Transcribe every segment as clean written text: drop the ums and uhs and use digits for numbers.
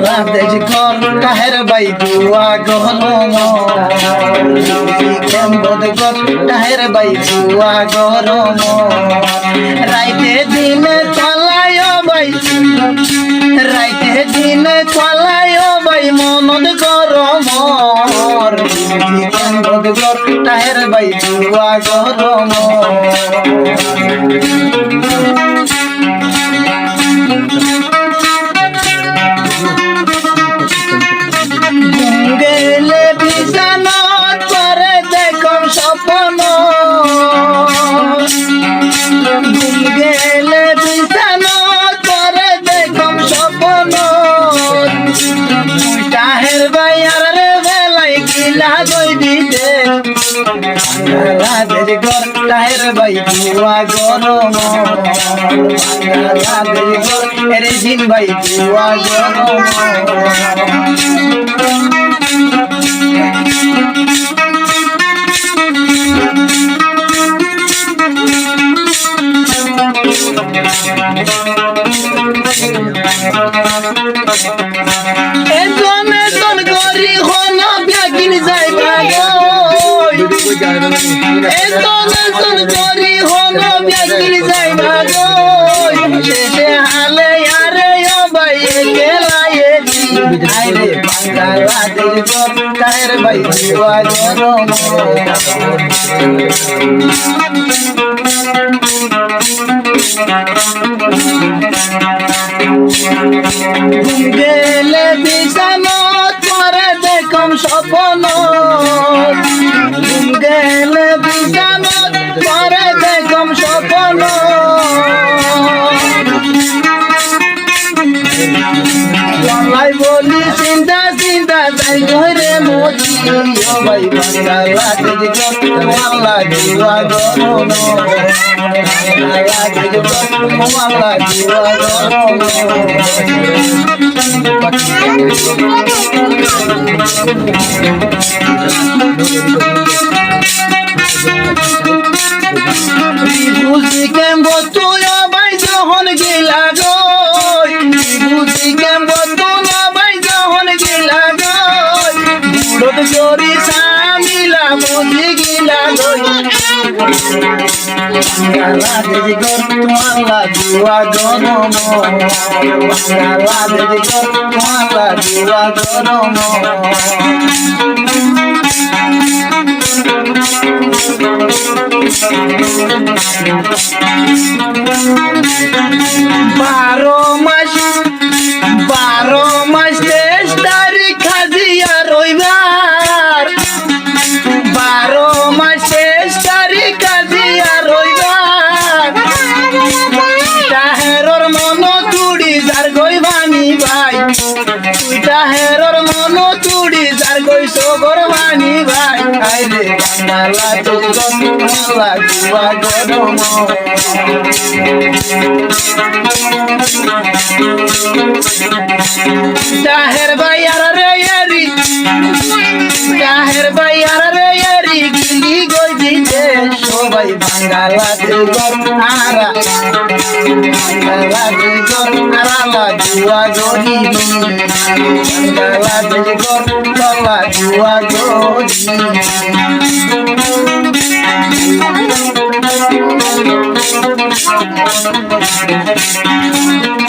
বাংলাদেশ ঘর কাহের বাই দুয়া গরম কেমন ঘর কাহের বাই দুয়া গরম রাইতে দিনে চলায় বাই রাইতে দিনে চলায় বাই মনদ গরম কেমন ঘর কাহের বাই দুয়া গরম গেলে বিছানাত করে দেখম স্বপ্ন গেলে বিছানাত করে দেখম স্বপ্ন কাহের বাইয়ার রে বেলাই গিলা গই দিতে বাংলাদেশ ঘর কাহের বাই দুয়া গরম বাংলাদেশ ঘর এরে জিন বাই দুয়া গরম এজন গরি হন ব্যাগিন যাইবা গই এজন গরি হন ব্যাগিন যাইবা গই শেষে হালে আরে ও ভাই কেলায়ে আইরে বাংলাদেশ ঘর কাহের বাই দুয়া গরম গেলে বিছানাত করে দেখম স্বপ্ন গেলে বিছানাত করে দেখম স্বপ্ন লাই বলি চিন্তা চিন্তা যাই ঘরে মোদি ও ভাই বাংলাদেশ ঘর আল্লাহ দুয়া গরম বাংলাদেশ ঘর আল্লাহ দুয়া গরম বুঝি কেমব তুই ভাই যখন গেলা গই বুঝি কেমব তুই ভাই যখন গেলা গই বুড়ত জরি সামিলা বুঝি গিলা গই বাংলাদেশ ঘর আল্লাহ দুয়া গরম বাংলাদেশ ঘর আল্লাহ দুয়া গরম বারো মাস 23 তারিখ হাজিয়া রইবার 12 মাস 23 তারিখ হাজিয়া রইবার তাহেরর মন তুড়ি যার গই বানি ভাই তুই তাহেরর মন তুড়ি যার গই সগর বানি ভাই আইরে বাংলাদেশ ঘর আল্লাহ দুয়া গরম তাহের বাইয়ার রে এরি তাহের বাইয়ার রে এরি গিলি গই দিতে সবাই বাংলাদেশ ঘর আরা বাংলাদেশ ঘর আল্লাহ দুয়া গরি বাংলাদেশ ঘর আল্লাহ দুয়া গরি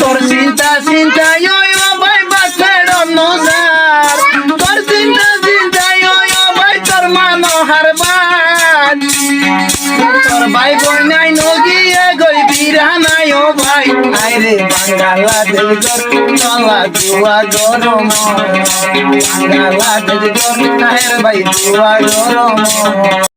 তোর চিন্তা চিন্তা ভাই বাসের অনুসার তোর চিন্তা চিন্তা ভাই তোর মানো হারবান তোর ভাই বই নাই নগিয়ে গই বিরা নাই ও ভাই আইরে বাংলাদেশ ঘর আল্লাহ দুয়া গরম বাংলাদেশ ঘর কাহের বাই দুয়া গরম